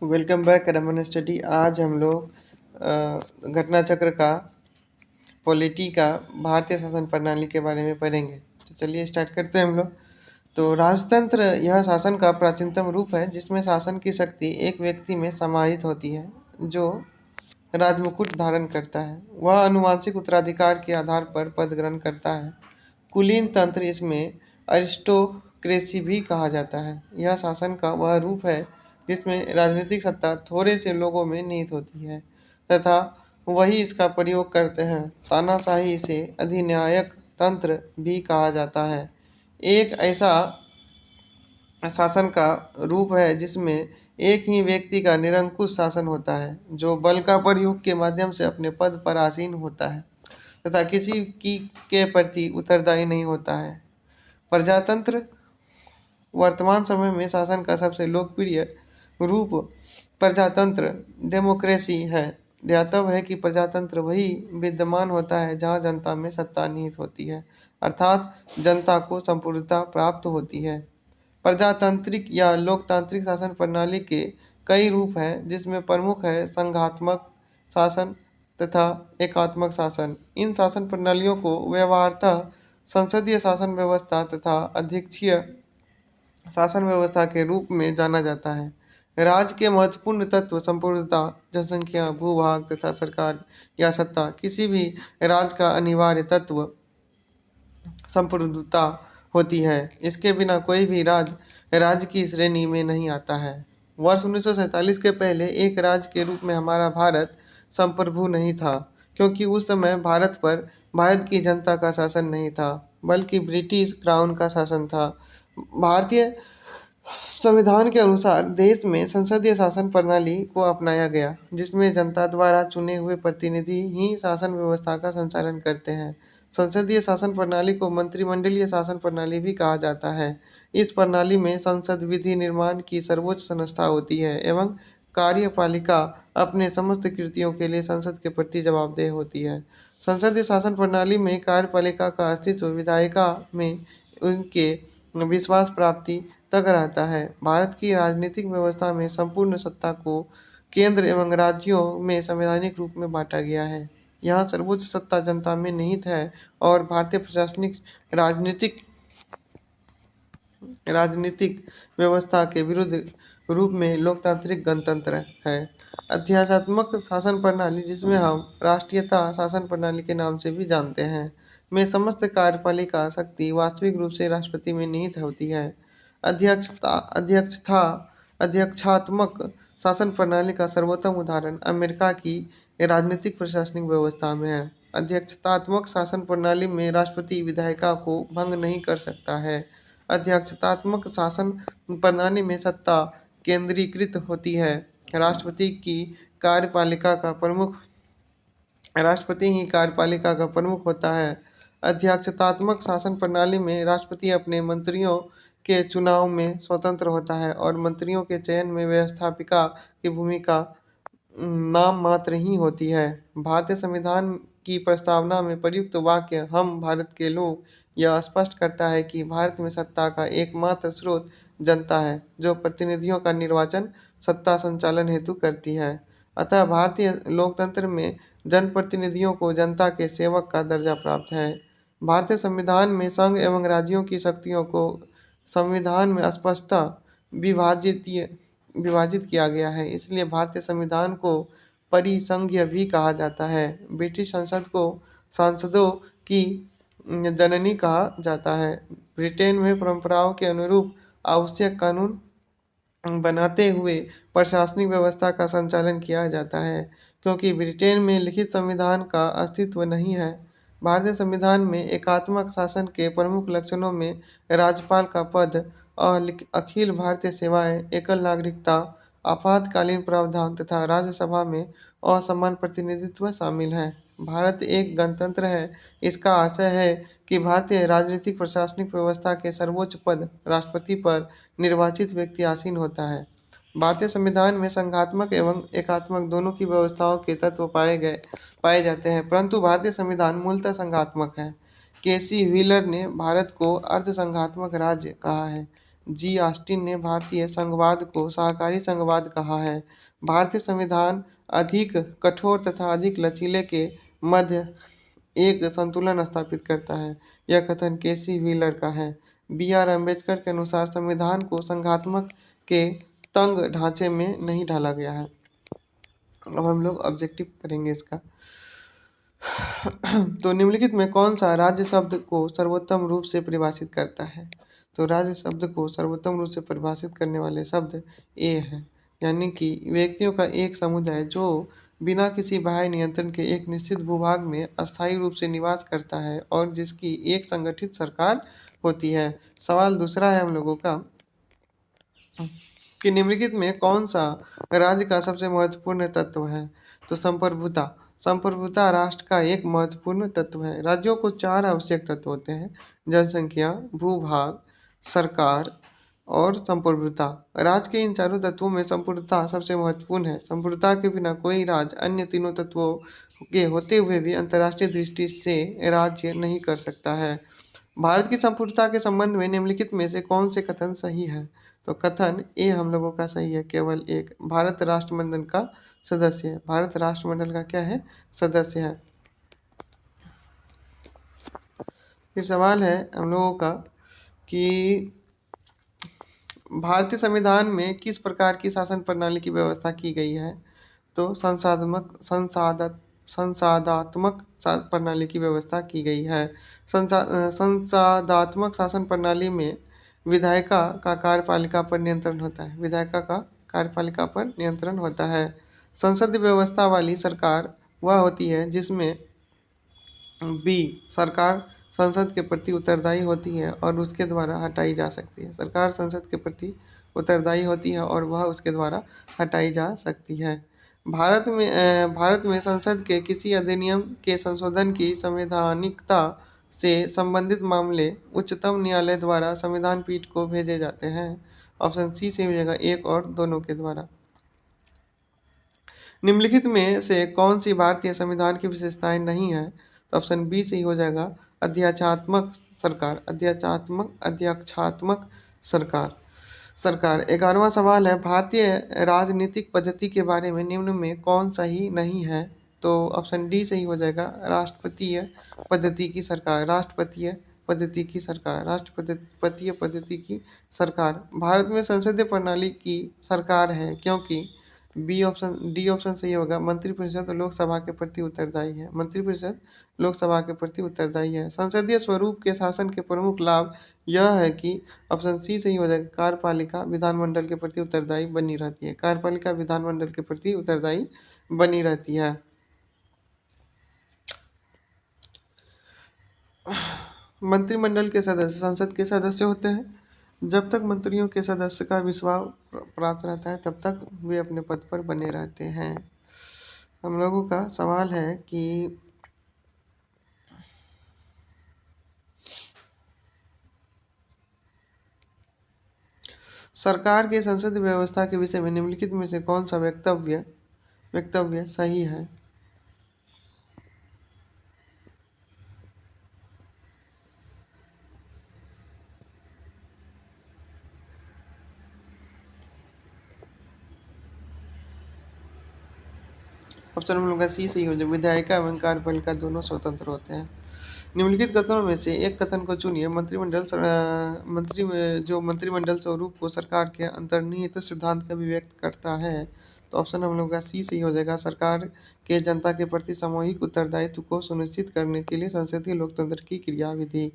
Welcome back Raman study. आज हम लोग घटना चक्र का पॉलिटी का भारतीय शासन प्रणाली के बारे में पढ़ेंगे। तो चलिए स्टार्ट करते हैं हम लोग। तो राजतंत्र यह शासन का प्राचीनतम रूप है जिसमें शासन की शक्ति एक व्यक्ति में समाहित होती है जो राजमुकुट धारण करता है। वह आनुवंशिक उत्तराधिकार के आधार पर पद ग्रहण करता है। कुलीन तंत्र, इसमें अरिस्टोक्रेसी भी कहा जाता है। यह शासन का वह रूप है जिसमें राजनीतिक सत्ता थोड़े से लोगों में निहित होती है तथा वही इसका प्रयोग करते हैं। तानाशाही, इसे अधिन्यायक तंत्र भी कहा जाता है। एक ऐसा शासन का रूप है जिसमें एक ही व्यक्ति का निरंकुश शासन होता है जो बल का प्रयोग के माध्यम से अपने पद पर आसीन होता है तथा किसी की के प्रति उत्तरदायी नहीं होता है। प्रजातंत्र वर्तमान समय में शासन का सबसे लोकप्रिय रूप प्रजातंत्र डेमोक्रेसी है। ध्यातव्य है कि प्रजातंत्र वही विद्यमान होता है जहां जनता में सत्ता निहित होती है, अर्थात जनता को संपूर्णता प्राप्त होती है। प्रजातांत्रिक या लोकतांत्रिक शासन प्रणाली के कई रूप हैं जिसमें प्रमुख है संघात्मक शासन तथा एकात्मक शासन। इन शासन प्रणालियों को व्यवहारतः संसदीय शासन व्यवस्था तथा अध्यक्षीय शासन व्यवस्था के रूप में जाना जाता है। राज्य के महत्वपूर्ण तत्व संपूर्णता, जनसंख्या, भूभाग तथा सरकार या सत्ता। किसी भी राज्य का अनिवार्य तत्व संपूर्णता होती है। इसके बिना कोई भी राज्य की श्रेणी में नहीं आता है। वर्ष 1947 के पहले एक राज्य के रूप में हमारा भारत संप्रभु नहीं था, क्योंकि उस समय भारत पर भारत की जनता का शासन नहीं था बल्कि ब्रिटिश क्राउन का शासन था। भारतीय संविधान के अनुसार देश में संसदीय शासन प्रणाली को अपनाया गया जिसमें जनता द्वारा चुने हुए प्रतिनिधि ही शासन व्यवस्था का संचालन करते हैं। संसदीय शासन प्रणाली को मंत्रिमंडलीय शासन प्रणाली भी कहा जाता है। इस प्रणाली में संसद विधि निर्माण की सर्वोच्च संस्था होती है एवं कार्यपालिका अपने समस्त कृतियों के लिए संसद के प्रति जवाबदेह होती है। संसदीय शासन प्रणाली में कार्यपालिका का अस्तित्व विधायिका में उनके विश्वास प्राप्ति तक रहता है। भारत की राजनीतिक व्यवस्था में संपूर्ण सत्ता को केंद्र एवं राज्यों में संवैधानिक रूप में बांटा गया है। यहाँ सर्वोच्च सत्ता जनता में निहित है और भारतीय प्रशासनिक राजनीतिक व्यवस्था के विरुद्ध रूप में लोकतांत्रिक गणतंत्र है। अध्यात्मक शासन प्रणाली, जिसमें हम राष्ट्रीयता शासन प्रणाली के नाम से भी जानते हैं, में समस्त कार्यपालिका शक्ति वास्तविक रूप से राष्ट्रपति में निहित होती है। अध्यक्षात्मक शासन प्रणाली का सर्वोत्तम उदाहरण अमेरिका की राजनीतिक प्रशासनिक व्यवस्था में है। अध्यक्षात्मक शासन प्रणाली में राष्ट्रपति विधायिका को भंग नहीं कर सकता है। अध्यक्षात्मक शासन प्रणाली में सत्ता केंद्रीकृत होती है। राष्ट्रपति ही कार्यपालिका का प्रमुख होता है। अध्यक्षात्मक शासन प्रणाली में राष्ट्रपति अपने मंत्रियों के चुनाव में स्वतंत्र होता है और मंत्रियों के चयन में व्यवस्थापिका की भूमिका नाम मात्र ही होती है। भारतीय संविधान की प्रस्तावना में प्रयुक्त वाक्य हम भारत के लोग यह स्पष्ट करता है कि भारत में सत्ता का एकमात्र स्रोत जनता है जो प्रतिनिधियों का निर्वाचन सत्ता संचालन हेतु करती है। अतः भारतीय लोकतंत्र में जनप्रतिनिधियों को जनता के सेवक का दर्जा प्राप्त है। भारतीय संविधान में संघ एवं राज्यों की शक्तियों को संविधान में स्पष्टतः विभाजित किया गया है, इसलिए भारतीय संविधान को परिसंघीय भी कहा जाता है। ब्रिटिश संसद को सांसदों की जननी कहा जाता है। ब्रिटेन में परंपराओं के अनुरूप आवश्यक कानून बनाते हुए प्रशासनिक व्यवस्था का संचालन किया जाता है, क्योंकि ब्रिटेन में लिखित संविधान का अस्तित्व नहीं है। भारतीय संविधान में एकात्मक शासन के प्रमुख लक्षणों में राज्यपाल का पद, अखिल भारतीय सेवाएं, एकल नागरिकता, आपातकालीन प्रावधान तथा राज्यसभा में असमान प्रतिनिधित्व शामिल है। भारत एक गणतंत्र है। इसका आशय है कि भारतीय राजनीतिक प्रशासनिक व्यवस्था के सर्वोच्च पद राष्ट्रपति पर निर्वाचित व्यक्ति आसीन होता है। भारतीय संविधान में संघात्मक एवं एकात्मक दोनों की व्यवस्थाओं के तत्व पाए जाते हैं, परंतु भारतीय संविधान मूलतः संघात्मक है। केसी व्हीलर ने भारत को अर्ध संघात्मक राज्य कहा है, जी ऑस्टिन ने भारतीय संघवाद को सहकारी संघवाद कहा है। भारतीय संविधान अधिक कठोर तथा अधिक लचीले के मध्य एक संतुलन स्थापित करता है। यह कथन केसी व्हीलर का है। बी आर अम्बेडकर के अनुसार संविधान को संघात्मक के तंग ढांचे में नहीं ढाला गया है। अब हम लोग ऑब्जेक्टिव करेंगे इसका। तो निम्नलिखित में कौन सा राज्य शब्द को सर्वोत्तम रूप से परिभाषित करता है? तो राज्य शब्द को सर्वोत्तम रूप से परिभाषित करने वाले शब्द ए है, यानी कि व्यक्तियों का एक समुदाय जो बिना किसी बाह्य नियंत्रण के एक निश्चित भूभाग में अस्थायी रूप से निवास करता है और जिसकी एक संगठित सरकार होती है। सवाल दूसरा है हम लोगों का कि निम्नलिखित में कौन सा राज्य का सबसे महत्वपूर्ण तत्व है? तो संप्रभुता। संप्रभुता राष्ट्र का एक महत्वपूर्ण तत्व है। राज्यों को 4 आवश्यक तत्व होते हैं: जनसंख्या, भूभाग, सरकार और संप्रभुता। राज्य के इन चारों तत्वों में संप्रभुता सबसे महत्वपूर्ण है। संप्रभुता के बिना कोई राज्य अन्य तीनों तत्वों के होते हुए भी अंतर्राष्ट्रीय दृष्टि से राज्य नहीं कर सकता है। भारत की संप्रभुता के संबंध में निम्नलिखित में से कौन से कथन सही है? तो कथन ए हम लोगों का सही है, केवल एक। भारत राष्ट्रमंडल का सदस्य है। भारत राष्ट्रमंडल का क्या है? सदस्य है। फिर सवाल है हम लोगों का कि भारतीय संविधान में किस प्रकार की शासन प्रणाली की व्यवस्था की गई है? तो संसादात्मक प्रणाली की व्यवस्था की गई है। संसादात्मक शासन प्रणाली में विधायिका का कार्यपालिका पर नियंत्रण होता है। विधायिका का कार्यपालिका पर नियंत्रण होता है। संसदीय व्यवस्था वाली सरकार वह होती है जिसमें बी सरकार संसद के प्रति उत्तरदायी होती है और उसके द्वारा हटाई जा सकती है। सरकार संसद के प्रति उत्तरदायी होती है और वह उसके द्वारा हटाई जा सकती है। भारत में संसद के किसी अधिनियम के संशोधन की संवैधानिकता से संबंधित मामले उच्चतम न्यायालय द्वारा संविधान पीठ को भेजे जाते हैं। ऑप्शन सी सही हो जाएगा, एक और दोनों के द्वारा। निम्नलिखित में से कौन सी भारतीय संविधान की विशेषताएं नहीं है? तो ऑप्शन बी सही हो जाएगा, अध्यक्षात्मक सरकार। अध्यक्षात्मक सरकार। 11वां सवाल है, भारतीय राजनीतिक पद्धति के बारे में निम्न में कौन सही नहीं है? तो ऑप्शन डी सही हो जाएगा, राष्ट्रपतीय पद्धति की सरकार। राष्ट्रपतीय पद्धति की सरकार। राष्ट्रपतीय पद्धति की सरकार। भारत में संसदीय प्रणाली की सरकार है क्योंकि डी ऑप्शन सही होगा, मंत्रिपरिषद लोकसभा के प्रति उत्तरदायी है। मंत्रिपरिषद लोकसभा के प्रति उत्तरदायी है। संसदीय स्वरूप के शासन के प्रमुख लाभ यह है कि ऑप्शन सी सही हो जाएगा, कार्यपालिका विधानमंडल के प्रति उत्तरदायी बनी रहती है। कार्यपालिका विधानमंडल के प्रति उत्तरदायी बनी रहती है। मंत्रिमंडल के सदस्य संसद के सदस्य होते हैं। जब तक मंत्रियों के सदस्य का विश्वास प्राप्त रहता है तब तक वे अपने पद पर बने रहते हैं। हम लोगों का सवाल है कि सरकार के संसदीय व्यवस्था के विषय में निम्नलिखित में से कौन सा वक्तव्य सही है? ऑप्शन हम लोग का सी सही हो जाए, विधायिका एवं कार्यपालिका दोनों स्वतंत्र होते हैं। निम्नलिखित कथनों में से एक कथन को चुनिए। मंत्रिमंडल स्वरूप को सरकार के अंतर्निहित सिद्धांत का अभिव्यक्त करता है। तो ऑप्शन हम लोग का सी सही हो जाएगा, सरकार के जनता के प्रति सामूहिक उत्तरदायित्व को सुनिश्चित करने के लिए संसदीय लोकतंत्र की क्रियाविधि।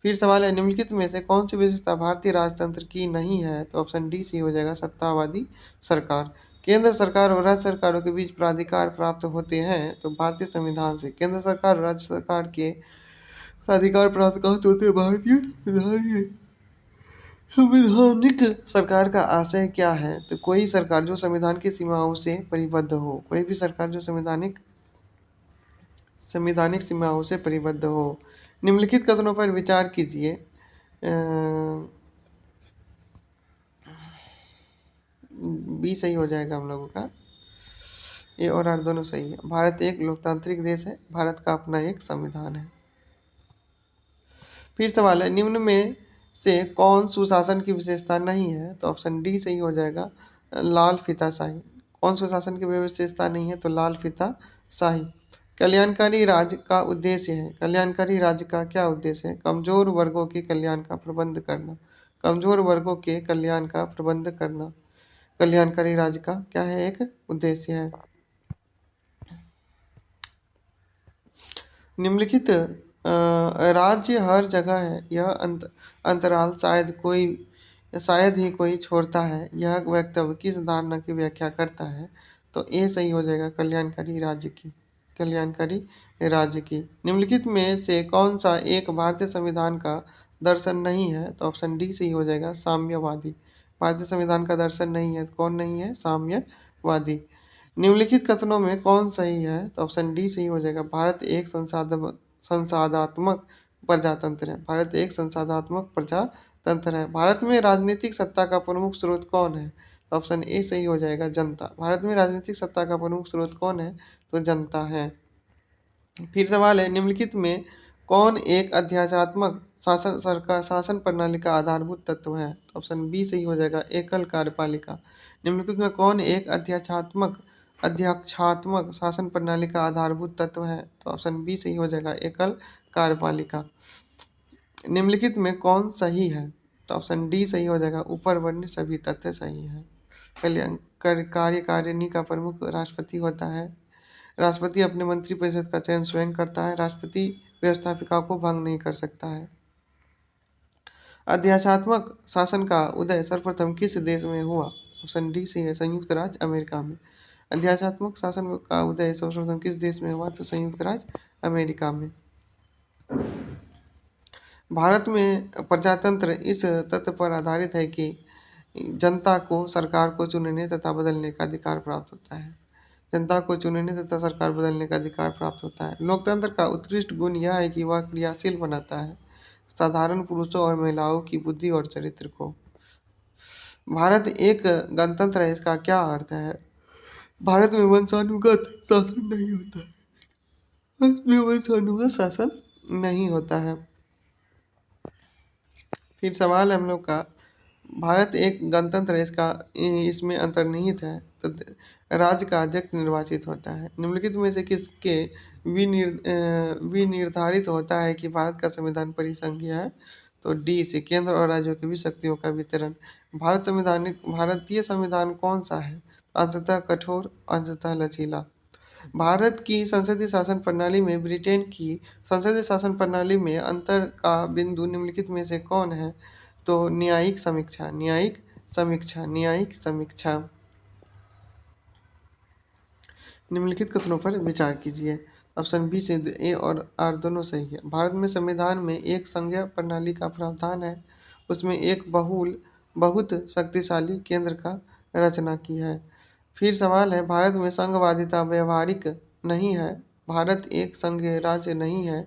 फिर सवाल है, निम्नलिखित में से कौन सी विशेषता भारतीय राजतंत्र की नहीं है? तो ऑप्शन डी सही हो जाएगा, सत्तावादी सरकार। केंद्र सरकार और राज्य सरकारों के बीच प्राधिकार प्राप्त होते हैं। तो भारतीय संविधान से केंद्र सरकार और राज्य सरकार के प्राधिकार प्राप्त कहाँ से होते हैं? भारतीय संवैधानिक सरकार का आशय क्या है? तो कोई सरकार जो संविधान की सीमाओं से परिबद्ध हो। कोई भी सरकार जो संवैधानिक सीमाओं से परिबद्ध हो। निम्नलिखित कथनों पर विचार कीजिए। बी सही हो जाएगा हम लोगों का, ए और आर दोनों सही है। भारत एक लोकतांत्रिक देश है। भारत का अपना एक संविधान है। फिर सवाल है, निम्न में से कौन सुशासन की विशेषता नहीं है? तो ऑप्शन डी सही हो जाएगा, लाल फीताशाही। कौन सुशासन की विशेषता नहीं है? तो लाल फीताशाही। कल्याणकारी राज्य का उद्देश्य है। कल्याणकारी राज्य का क्या उद्देश्य है? कमजोर वर्गों के कल्याण का प्रबंध करना। कमजोर वर्गों के कल्याण का प्रबंध करना कल्याणकारी राज्य का क्या है? एक उद्देश्य है। निम्नलिखित राज्य हर जगह है, यह अंतराल शायद ही कोई छोड़ता है, यह वक्तव्य किस धारणा की व्याख्या करता है? तो ए सही हो जाएगा, कल्याणकारी राज्य की। कल्याणकारी राज्य की। निम्नलिखित में से कौन सा एक भारतीय संविधान का दर्शन नहीं है? तो ऑप्शन डी सही हो जाएगा, साम्यवादी। भारतीय संविधान का दर्शन नहीं है, कौन नहीं है? साम्यवादी। निम्नलिखित कथनों में कौन सही है? तो ऑप्शन डी सही हो जाएगा, भारत एक संसाधात्मक प्रजातंत्र है। भारत एक संसाधात्मक प्रजातंत्र है। भारत में राजनीतिक सत्ता का प्रमुख स्रोत कौन है? तो ऑप्शन ए सही हो जाएगा, जनता। भारत में राजनीतिक सत्ता का प्रमुख स्रोत कौन है? तो जनता है। फिर सवाल है, निम्नलिखित में कौन एक अध्यात्मक शासन प्रणाली का आधारभूत तत्व है? ऑप्शन बी सही हो जाएगा, एकल कार्यपालिका। निम्नलिखित में कौन एक अध्यक्षात्मक शासन प्रणाली का आधारभूत तत्व है? तो ऑप्शन बी सही हो जाएगा, एकल कार्यपालिका। निम्नलिखित में कौन सही है? तो ऑप्शन डी सही हो जाएगा, ऊपर वर्णित सभी तथ्य सही है। कार्यकारिणी का प्रमुख राष्ट्रपति होता है। राष्ट्रपति अपने मंत्रिपरिषद का चयन स्वयं करता है। राष्ट्रपति व्यवस्थापिका को भंग नहीं कर सकता है। अध्यात्मक शासन का उदय सर्वप्रथम किस देश में हुआ? ऑप्शन डी सही है, संयुक्त राज्य अमेरिका में। अध्यात्मक शासन का उदय सर्वप्रथम किस देश में हुआ? तो संयुक्त राज्य अमेरिका में। भारत में प्रजातंत्र इस तथ्य पर आधारित है कि जनता को सरकार को चुनने तथा बदलने का अधिकार प्राप्त होता है। जनता को चुनने तथा सरकार बदलने का अधिकार प्राप्त होता है। लोकतंत्र का उत्कृष्ट गुण यह है कि वह क्रियाशील बनाता है साधारण पुरुषों और महिलाओं की बुद्धि और चरित्र को। भारत एक गणतंत्र है, इसका क्या अर्थ है? भारत में वंशानुगत शासन नहीं होता है। भारत में वंशानुगत शासन नहीं होता है। फिर सवाल है हम लोग का, भारत एक गणतंत्र है, इसमें अंतर्निहित है तो राज्य का अध्यक्ष निर्वाचित होता है। निम्नलिखित में से किसके विनिर्धारित होता है कि भारत का संविधान परिसंघीय है? तो डी से केंद्र और राज्यों के बीच शक्तियों का वितरण। भारतीय संविधान कौन सा है? अंशतः कठोर, अंशतः लचीला। भारत की संसदीय शासन प्रणाली में ब्रिटेन की संसदीय शासन प्रणाली में अंतर का बिंदु निम्नलिखित में से कौन है? तो न्यायिक समीक्षा। न्यायिक समीक्षा। न्यायिक समीक्षा। निम्नलिखित कथनों पर विचार कीजिए। ऑप्शन बी से ए और आर दोनों सही है। भारत में संविधान में एक संघीय प्रणाली का प्रावधान है, उसमें एक बहुत शक्तिशाली केंद्र का रचना की है। फिर सवाल है, भारत में संघवादिता व्यवहारिक नहीं है, भारत एक संघीय राज्य नहीं है,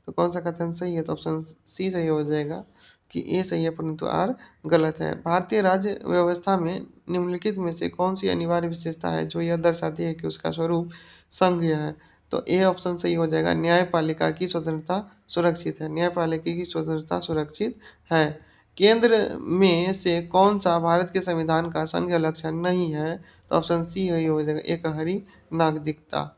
तो कौन सा कथन सही है? तो ऑप्शन सी सही हो जाएगा कि ए सही है परंतु आर गलत है। भारतीय राज्य व्यवस्था में निम्नलिखित में से कौन सी अनिवार्य विशेषता है जो यह दर्शाती है कि उसका स्वरूप संघीय है? तो ए ऑप्शन सही हो जाएगा, न्यायपालिका की स्वतंत्रता सुरक्षित है। न्यायपालिका की स्वतंत्रता सुरक्षित है। केंद्र में से कौन सा भारत के संविधान का संघीय लक्षण नहीं है? तो ऑप्शन सी है, हो जाएगा एक हरी नागरिकता।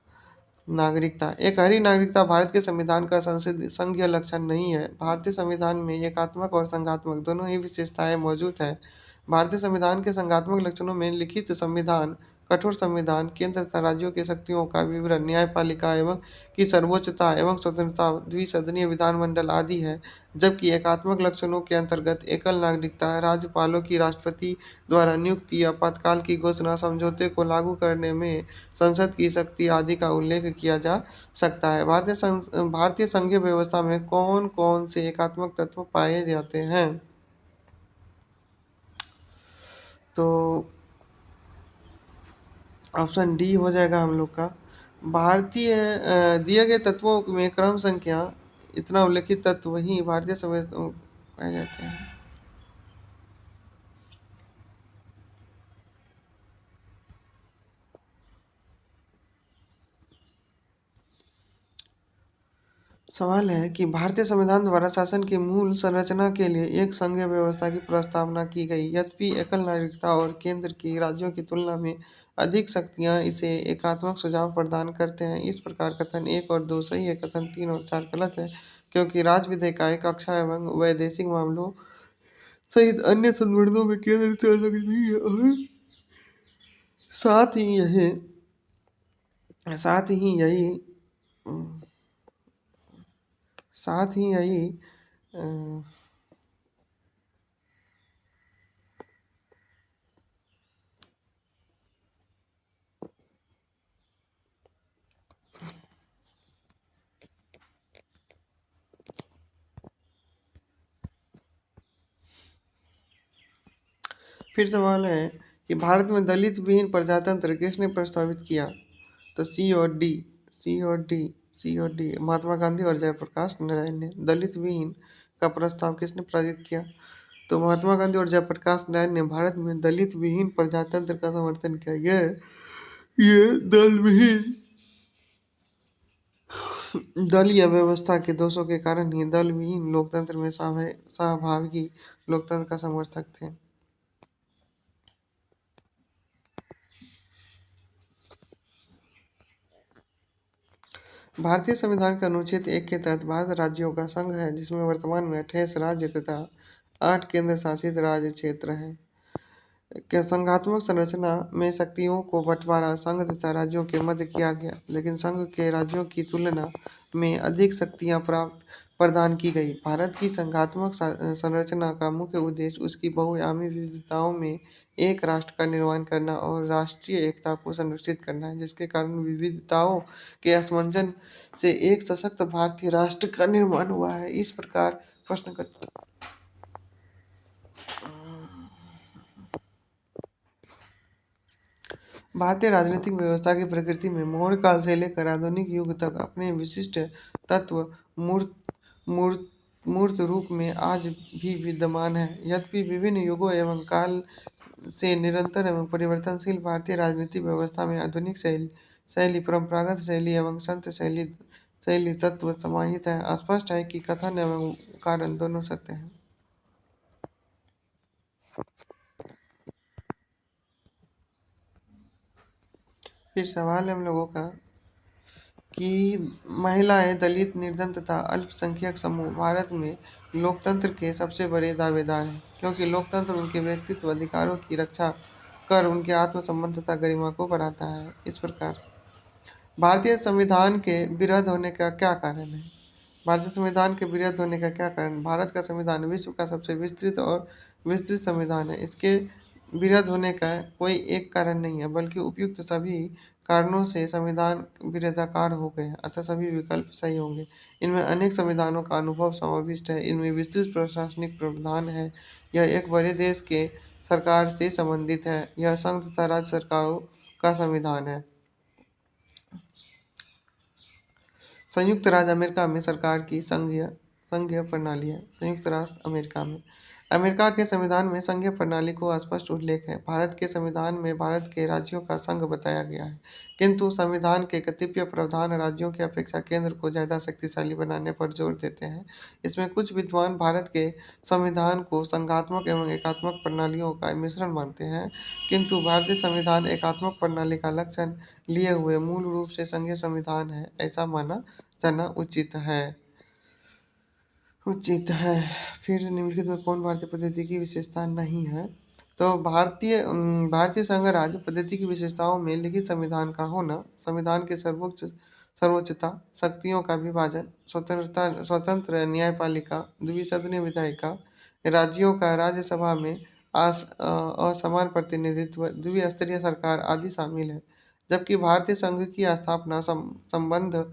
एक हरी नागरिकता भारत के संविधान का संघीय लक्षण नहीं है। भारतीय संविधान में एकात्मक और संघात्मक दोनों ही विशेषताएं मौजूद है। भारतीय संविधान के संघात्मक लक्षणों में लिखित संविधान, कठोर संविधान, केंद्र तथा राज्यों की शक्तियों का विवरण, न्यायपालिका एवं की सर्वोच्चता एवं स्वतंत्रता, द्विसदनीय विधानमंडल आदि है। जबकि एकात्मक लक्षणों के अंतर्गत एकल नागरिकता, राज्यपालों की राष्ट्रपति द्वारा नियुक्ति, आपातकाल की घोषणा, समझौते को लागू करने में संसद की शक्ति आदि का उल्लेख किया जा सकता है। भारतीय संघीय व्यवस्था में कौन कौन से एकात्मक तत्व पाए जाते हैं? तो ऑप्शन डी हो जाएगा हम लोग का। भारतीय दिए गए तत्वों में क्रम संख्या इतना उल्लेखित तत्व ही भारतीय संविधान में पाए जाते हैं। सवाल है कि भारतीय संविधान द्वारा शासन की मूल संरचना के लिए एक संघीय व्यवस्था की प्रस्तावना की गई। यद्यपि एकल नागरिकता और केंद्र की राज्यों की तुलना में अधिक शक्तियां इसे एकात्मक सुझाव प्रदान करते हैं। इस प्रकार कथन 1 और 2 सही है, कथन 3 और 4 गलत है, क्योंकि राज्य विधायिकाएं कक्षा एवं वैदेशिक मामलों सहित अन्य संवर्णों में केंद्र से अलग नहीं है और साथ ही यही साथ ही यही साथ ही यही अ, फिर सवाल है कि भारत में दलित विहीन प्रजातंत्र किसने प्रस्तावित किया? तो सी और डी महात्मा गांधी और जयप्रकाश नारायण ने। दलित विहीन का प्रस्ताव किसने पारित किया? तो महात्मा गांधी और जयप्रकाश नारायण ने भारत में दलित विहीन प्रजातंत्र का समर्थन किया। ये दल विहीन दलीय व्यवस्था के दोषों के कारण ही दल विहीन लोकतंत्र में सहभागी लोकतंत्र का समर्थक थे। भारतीय संविधान के अनुच्छेद 1 के तहत भारत राज्यों का संघ है, जिसमें वर्तमान में 28 राज्य तथा 8 केंद्र शासित राज्य क्षेत्र हैं। के संघात्मक संरचना में शक्तियों को बंटवारा संघ तथा राज्यों के मध्य किया गया, लेकिन संघ के राज्यों की तुलना में अधिक शक्तियां प्रदान की गई। भारत की संघात्मक संरचना का मुख्य उद्देश्य उसकी बहुआयामी विविधताओं में एक राष्ट्र का निर्माण करना और राष्ट्रीय एकता को संरक्षित करना है, जिसके कारण विविधताओं के असमंजन से एक सशक्त भारतीय राष्ट्र का निर्माण हुआ है। इस प्रकार प्रश्न का भारतीय राजनीतिक व्यवस्था की प्रकृति में मौर्य काल से लेकर आधुनिक युग तक अपने विशिष्ट तत्व मूर्त मूर्त मूर्त रूप में आज भी विद्यमान है। यद्यपि विभिन्न युगों एवं काल से निरंतर एवं परिवर्तनशील भारतीय राजनीतिक व्यवस्था में आधुनिक शैली, परंपरागत शैली एवं संत शैली तत्व समाहित है। स्पष्ट है कि कथन एवं कारण दोनों सत्य हैं। फिर सवाल है हम लोगों का कि महिलाएं, दलित, निर्धन तथा अल्पसंख्यक समूह भारत में लोकतंत्र के सबसे बड़े दावेदार हैं, क्योंकि लोकतंत्र उनके व्यक्तित्व अधिकारों की रक्षा कर उनके आत्मसम्मान तथा गरिमा को बढ़ाता है। इस प्रकार भारतीय संविधान के विरध होने का क्या कारण है? भारतीय संविधान के विरध होने का क्या कारण? भारत का संविधान विश्व का सबसे विस्तृत और विस्तृत संविधान है। इसके विरध होने का कोई एक कारण नहीं है, बल्कि उपयुक्त सभी कारणों से संविधान विरोधाकार हो गए, अतः सभी विकल्प सही होंगे। इनमें अनेक संविधानों का अनुभव समाविष्ट है। इनमें विस्तृत प्रशासनिक प्रावधान है। यह एक बड़े देश के सरकार से संबंधित है। यह संघ तथा राज्य सरकारों का संविधान है। संयुक्त राज्य अमेरिका में सरकार की संघीय प्रणाली है। संयुक्त राष्ट्र अमेरिका में अमेरिका के संविधान में संघीय प्रणाली को स्पष्ट उल्लेख है। भारत के संविधान में भारत के राज्यों का संघ बताया गया है, किंतु संविधान के कतिपय प्रावधान राज्यों की अपेक्षा केंद्र को ज्यादा शक्तिशाली बनाने पर जोर देते हैं। इसमें कुछ विद्वान भारत के संविधान को संघात्मक एवं एकात्मक प्रणालियों का मिश्रण मानते हैं, किंतु भारतीय संविधान एकात्मक प्रणाली का लक्षण लिए हुए मूल रूप से संघीय संविधान है, ऐसा माना जाना उचित है। फिर निम्नलिखित में कौन भारतीय पद्धति की विशेषता नहीं है? तो भारतीय संघ राज्य पद्धति की विशेषताओं में लिखित संविधान का होना, संविधान के सर्वोच्चता, शक्तियों का विभाजन, स्वतंत्र न्यायपालिका, द्विसदनीय विधायिका, राज्यों का राज्यसभा में असमान प्रतिनिधित्व, द्विस्तरीय सरकार आदि शामिल है। जबकि भारतीय संघ की स्थापना संबंध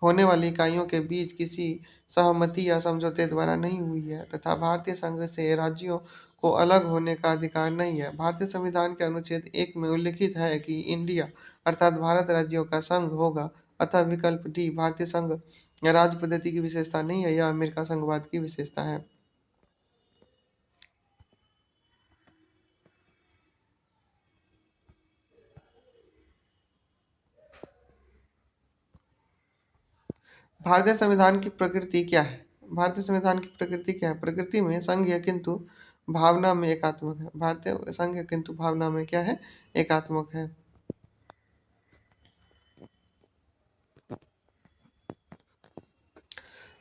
होने वाली इकाइयों के बीच किसी सहमति या समझौते द्वारा नहीं हुई है, तथा भारतीय संघ से राज्यों को अलग होने का अधिकार नहीं है। भारतीय संविधान के अनुच्छेद 1 में उल्लिखित है कि इंडिया अर्थात भारत राज्यों का संघ होगा, अतः विकल्प डी भारतीय संघ राज्य पद्धति की विशेषता नहीं है, यह अमेरिका संघवाद की विशेषता है। भारतीय संविधान की प्रकृति क्या है? भारतीय संविधान की प्रकृति क्या है? प्रकृति में संघ है किंतु भावना में एकात्मक है। भारतीय संघ है किंतु भावना में क्या है? एकात्मक है।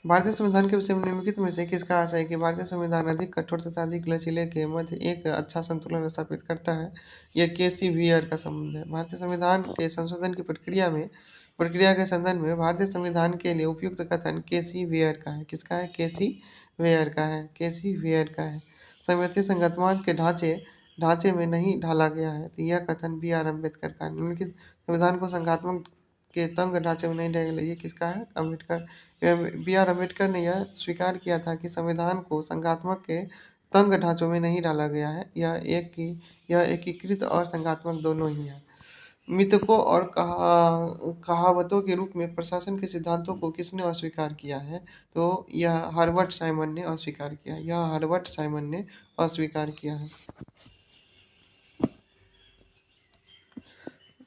भारतीय संविधान के विषय में निम्नलिखित में से किसका आशय है कि भारतीय संविधान अधिक कठोर तथा अधिक लचीले के मध्य एक अच्छा संतुलन स्थापित करता है? यह केसी व्हीयर का संबंध है। भारतीय संविधान के संशोधन की प्रक्रिया के संदर्भ में भारतीय संविधान के लिए उपयुक्त कथन केसी व्हीयर का है। किसका है? केसी व्हीयर का है। केसी व्हीयर का है। संविधान संगठनात्मक के ढांचे में नहीं ढाला गया है, तो यह कथन बी आर अम्बेडकर का है। निम्नलिखित संविधान को संघात्मक के तंग ढांचे में नहीं ढाला, ये किसका है? अम्बेडकर। बी आर अम्बेडकर ने यह स्वीकार किया था कि संविधान को संघात्मक के तंग ढांचों में नहीं डाला गया है, यह एकीकृत और संघात्मक दोनों ही है। मितकों और कहावतों के रूप में प्रशासन के सिद्धांतों को किसने अस्वीकार किया है? तो यह हर्बर्ट साइमन ने अस्वीकार किया है। यह हर्बर्ट साइमन ने अस्वीकार किया है,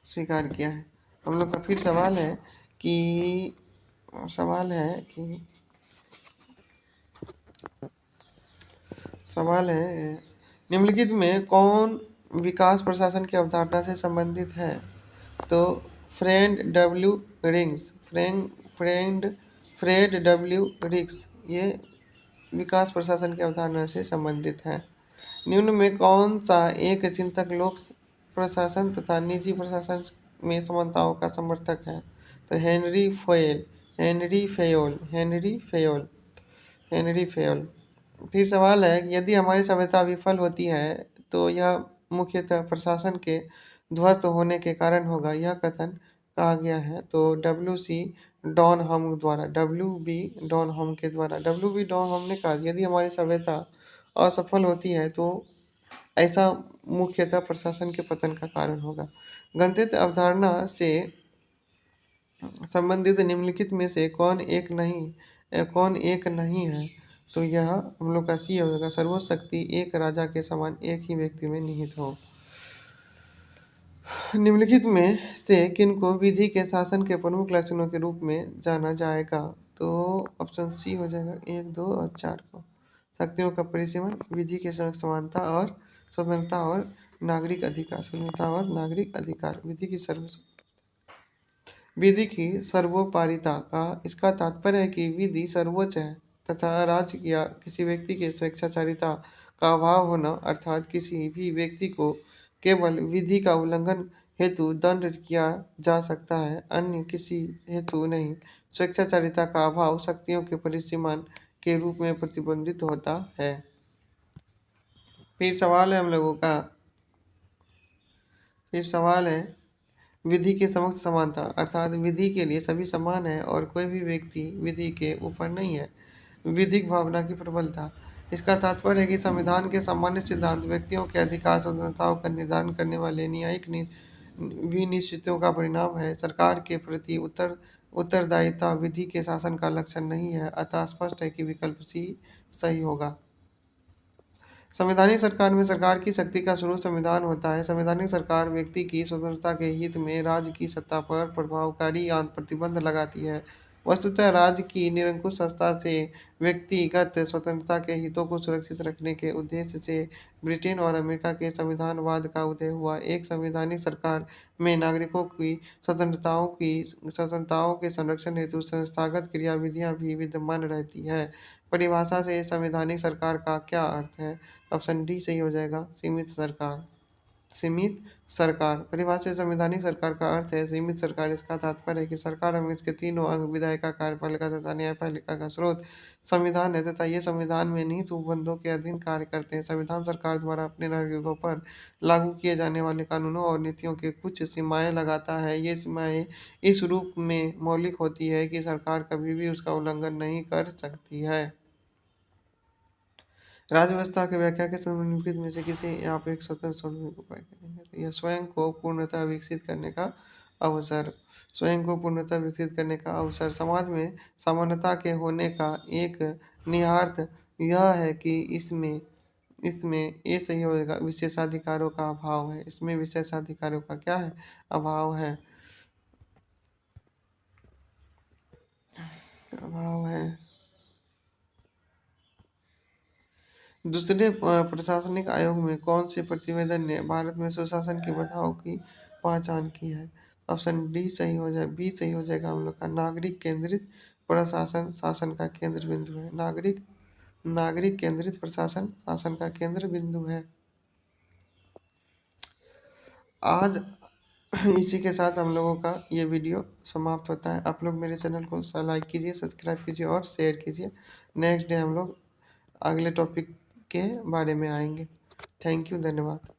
स्वीकार किया है। हम लोग का फिर कि सवाल है निम्नलिखित में कौन विकास प्रशासन की अवधारणा से संबंधित है? तो फ्रेड डब्ल्यू रिक्स ये विकास प्रशासन की अवधारणा से संबंधित है। निम्न में कौन सा एक चिंतक लोक प्रशासन तथा निजी प्रशासन में समानताओं का समर्थक है? तो हेनरी फेयोल। फिर सवाल है कि यदि हमारी सभ्यता विफल होती है तो यह मुख्यतः प्रशासन के ध्वस्त होने के कारण होगा, यह कथन कहा गया है। तो डब्ल्यू बी डॉनहम ने कहा यदि हमारी सभ्यता असफल होती है तो ऐसा मुख्यतः प्रशासन के पतन का कारण होगा। गणतंत्र अवधारणा से संबंधित निम्नलिखित में से कौन एक नहीं है? तो यह हम लोग का सी हो जाएगा, सर्वोच्च शक्ति एक राजा के समान एक ही व्यक्ति में निहित हो। निम्नलिखित में से किनको विधि के शासन के प्रमुख लक्षणों के रूप में जाना जाएगा? तो ऑप्शन सी हो जाएगा 1, 2 और 4 को। शक्तियों का परिसीमन, विधि के संग समानता और स्वतंत्रता और नागरिक अधिकार, विधि की सर्वोपरिता का इसका तात्पर्य है कि विधि सर्वोच्च है तथा राज्य या किसी व्यक्ति के स्वेच्छाचारिता का अभाव होना, अर्थात किसी भी व्यक्ति को केवल विधि का उल्लंघन हेतु दंड किया जा सकता है, अन्य किसी हेतु नहीं। स्वेच्छाचारिता का अभाव शक्तियों के परिसीमन के रूप में प्रतिबंधित होता है। फिर सवाल है विधि के समक्ष समानता, अर्थात विधि के लिए सभी समान है और कोई भी व्यक्ति विधि के ऊपर नहीं है। विधिक भावना की प्रबलता, इसका तात्पर्य है कि संविधान के सामान्य सिद्धांत व्यक्तियों के अधिकार स्वतंत्रताओं का निर्धारण करने वाले न्यायिक विनिश्चितों का परिणाम है। सरकार के प्रति उत्तरदायिता विधि के शासन का लक्षण नहीं है, अतः स्पष्ट है कि विकल्प सी सही होगा। संवैधानिक सरकार में सरकार की शक्ति का स्रोत संविधान होता है। संवैधानिक सरकार व्यक्ति की स्वतंत्रता के हित में राज्य की सत्ता पर प्रभावकारी प्रतिबंध लगाती है। वस्तुतः राज्य की निरंकुश सत्ता से व्यक्तिगत स्वतंत्रता के हितों को सुरक्षित रखने के उद्देश्य से ब्रिटेन और अमेरिका के संविधानवाद का उदय हुआ। एक संवैधानिक सरकार में नागरिकों की स्वतंत्रताओं के संरक्षण हेतु संस्थागत क्रियाविधियां भी विद्यमान रहती है। परिभाषा से संवैधानिक सरकार का क्या अर्थ है? ऑप्शन डी सही हो जाएगा, सीमित सरकार। परिभाषा से संवैधानिक सरकार का अर्थ है सीमित सरकार। इसका तात्पर्य है कि सरकार एवं इसके तीनों अंग विधायिका, कार्यपालिका तथा न्यायपालिका का स्रोत संविधान है तथा ये संविधान में निहित उपबंधों के अधीन कार्य करते हैं। संविधान सरकार द्वारा अपने नागरिकों पर लागू किए जाने वाले कानूनों और नीतियों के कुछ सीमाएं लगाता है। ये सीमाएं इस रूप में मौलिक होती है कि सरकार कभी भी उसका उल्लंघन नहीं कर सकती है। राज्य व्यवस्था की व्याख्या के संदर्भ में निम्नलिखित में से किसी आप एक स्वतंत्र सार्वभौमिक उपाय करेंगे? तो यह स्वयं को पूर्णतः विकसित करने का अवसर। समाज में समानता के होने का एक निहितार्थ यह है कि इसमें ये सही होगा, विशेषाधिकारों का अभाव है। इसमें विशेषाधिकारों का क्या है? अभाव है। अभाव है। दूसरे प्रशासनिक आयोग में कौन से प्रतिवेदन ने भारत में सुशासन के बदलाव की पहचान की है? ऑप्शन डी सही हो जाए, बी सही हो जाएगा हम लोग का। नागरिक केंद्रित प्रशासन शासन का केंद्र बिंदु है। नागरिक केंद्रित प्रशासन शासन का केंद्र बिंदु है। आज इसी के साथ हम लोगों का ये वीडियो समाप्त होता है। आप लोग मेरे चैनल को लाइक कीजिए, सब्सक्राइब कीजिए और शेयर कीजिए। नेक्स्ट डे हम लोग अगले टॉपिक के बारे में आएंगे। थैंक यू, धन्यवाद।